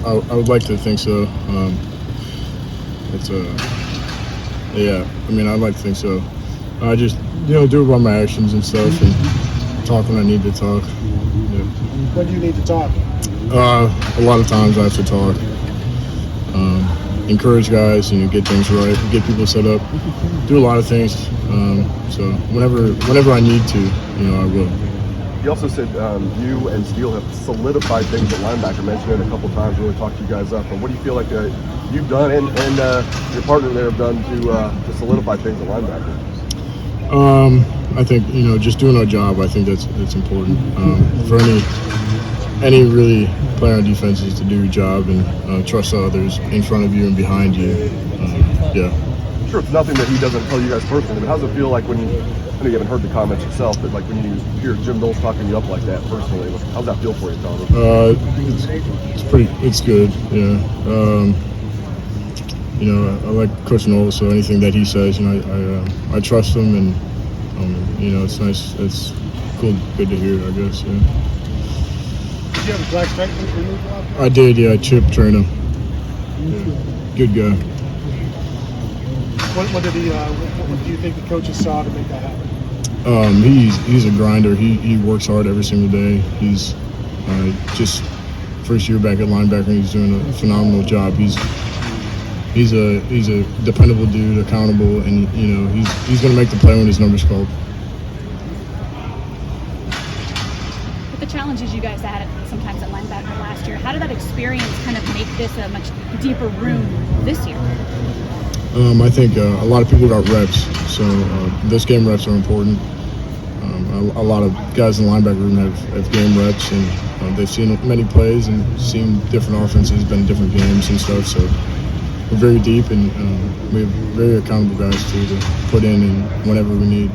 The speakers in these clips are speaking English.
I would like to think so. Yeah. I mean, I'd like to think so. I just do it by my actions and stuff, and talk when I need to talk. Yeah. When do you need to talk? A lot of times I have to talk. Encourage guys, get things right, get people set up, do a lot of things. So whenever I need to, I will. You also said you and Steele have solidified things at linebacker. Mentioned it a couple times, really talked you guys up. But what do you feel like you've done and your partner there have done to solidify things at linebacker? I think just doing our job. I think that's important for any really player on defense is to do your job and trust others in front of you and behind you. Yeah. I'm sure it's nothing that he doesn't tell you guys personally, but how does it feel like when I know you haven't heard the comments yourself, but like when you hear Jim Knowles talking you up like that personally, how's that feel for you, Tommy? It's good. Yeah. I like Coach Knowles, so anything that he says, I trust him, and it's nice. It's cool, good to hear, I guess. Yeah. Did you have a black stripe removed off? I did, yeah. Chip trained him. Yeah. Good guy. What do you think the coaches saw to make that happen? He's a grinder. He works hard every single day. He's just first year back at linebacker. He's doing a phenomenal job. He's a dependable dude, accountable, and he's going to make the play when his number's called. With the challenges you guys had sometimes at linebacker last year, how did that experience kind of make this a much deeper room this year? I think a lot of people got reps, so those game reps are important. A lot of guys in the linebacker room have game reps, and they've seen many plays and seen different offenses, been different games and stuff. So we're very deep, and we have very accountable guys to put in and whenever we need.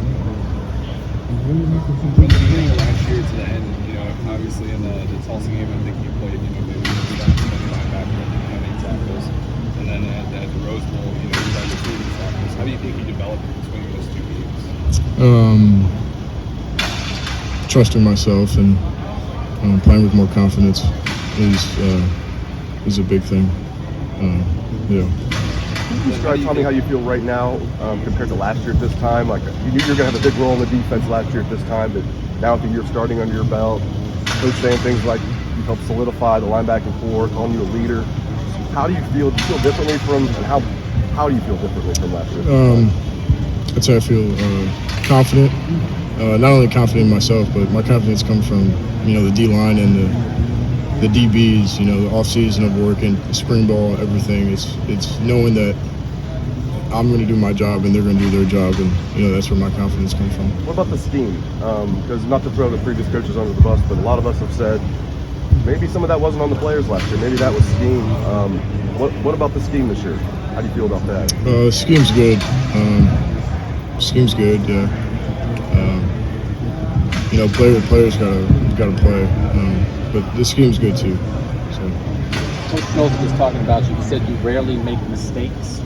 From the beginning of last year to the end, obviously in the Tulsa game, I think you played, maybe linebacker, 8 tackles, and then at the Rose Bowl, you got your 2 tackles. How do you think you developed between those 2 games? Trusting myself and playing with more confidence is a big thing. Yeah. Can you describe, Tommy, how you feel right now compared to last year at this time? Like you knew you were going to have a big role in the defense last year at this time, but now with the year starting under your belt, coach saying things like you helped solidify the linebacking core, calling you a leader. How do you feel? Do you feel differently from, and how do you feel differently from last year? I'd say I feel confident. Not only confident in myself, but my confidence comes from the D-line and the DBs. The off-season of work and spring ball, everything. It's knowing that I'm going to do my job and they're going to do their job, and that's where my confidence comes from. What about the scheme? Because not to throw the previous coaches under the bus, but a lot of us have said maybe some of that wasn't on the players last year. Maybe that was scheme. What about the scheme this year? How do you feel about that? Scheme's good. Scheme's good. Yeah. Players gotta play, but the scheme's good too. So. Coach Knowles was talking about you. He said you rarely make mistakes.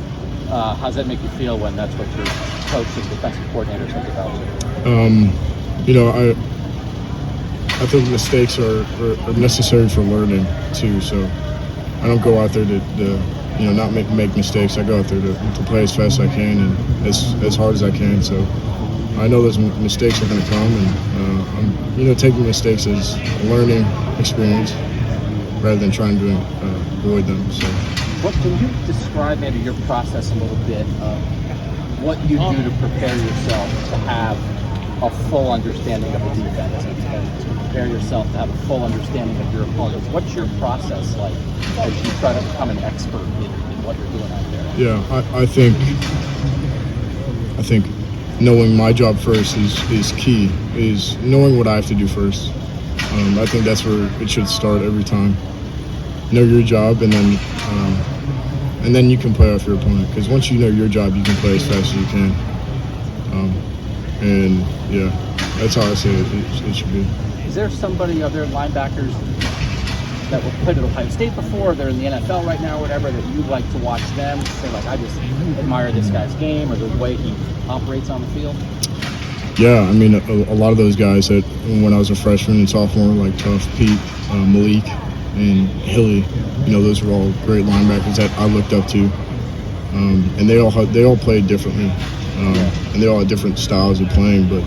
How does that make you feel when that's what your coach and defensive coordinator says about you? I think mistakes are necessary for learning too. So I don't go out there to not make mistakes. I go out there to play as fast as I can and as hard as I can. So I know those mistakes are going to come, and I'm taking mistakes as a learning experience rather than trying to avoid them. So. What can you describe maybe your process a little bit of what you do to prepare yourself to have a full understanding of the defense and to prepare yourself to have a full understanding of your opponents? What's your process like as you try to become an expert in what you're doing out there? Yeah, I think knowing my job first is key, is knowing what I have to do first. I think that's where it should start every time. Know your job, and then you can play off your opponent. Because once you know your job, you can play as fast as you can. And yeah, that's how I say it should be. Is there somebody, other linebackers that were played at Ohio State before, they're in the NFL right now or whatever, that you like to watch them, say like, I just admire this guy's game or the way he operates on the field? Yeah, I mean, a lot of those guys that when I was a freshman and sophomore, like Tough, Pete, Malik, and Hilly. Those were all great linebackers that I looked up to, and they all played differently, and they all had different styles of playing. But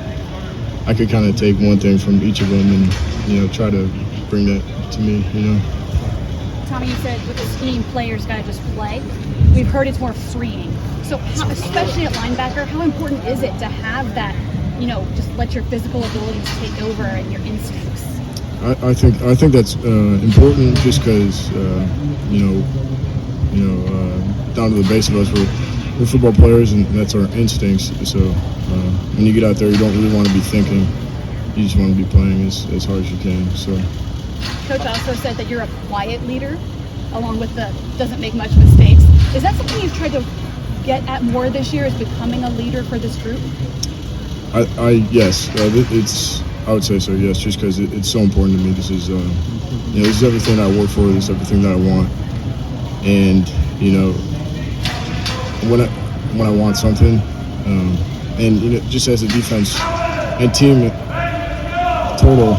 I could kind of take one thing from each of them and try to bring that to me. Tommy, you said with the scheme, players got to just play. We've heard it's more freeing. So, especially at linebacker, how important is it to have that? Just let your physical abilities take over and your instincts. I think that's important, just because down to the base of us, we're football players, and that's our instincts. So when you get out there, you don't really want to be thinking. You just want to be playing as hard as you can. So Coach also said that you're a quiet leader, along with the doesn't make much mistakes. Is that something you've tried to get at more this year, is becoming a leader for this group? Yes, I would say so. Yes, just because it's so important to me. This is this is everything I work for. This is everything that I want. And when I want something, and just as a defense and team total,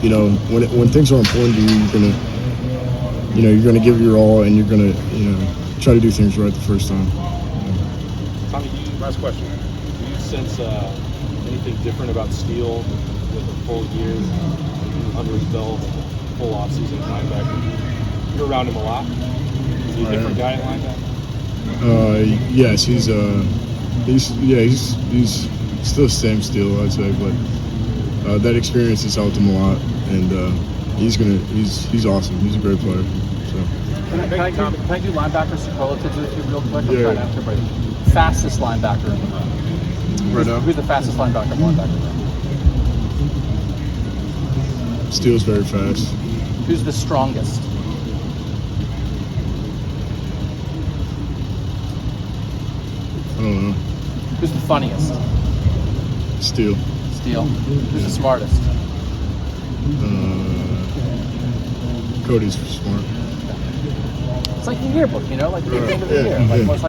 when things are important to you, you're gonna give your all, and you're gonna try to do things right the first time. Tommy, last question. Do you sense anything different about Steele with a full year under his belt, full offseason linebacker? You're around him a lot. Is he a different guy at linebacker? Yes, he's still the same Steele, I'd say, but that experience has helped him a lot, and he's awesome. He's a great player. So. Can I do linebacker superlatives with you real quick? I'm Yeah. trying to answer, but fastest linebacker in the room. Right now, Who's the fastest linebacker in the room? Steele's very fast. Who's the strongest? I don't know. Who's the funniest? Steele. Steele. Who's the smartest? Cody's smart. It's like the yearbook, like the end of the Yeah, year. yeah. Like,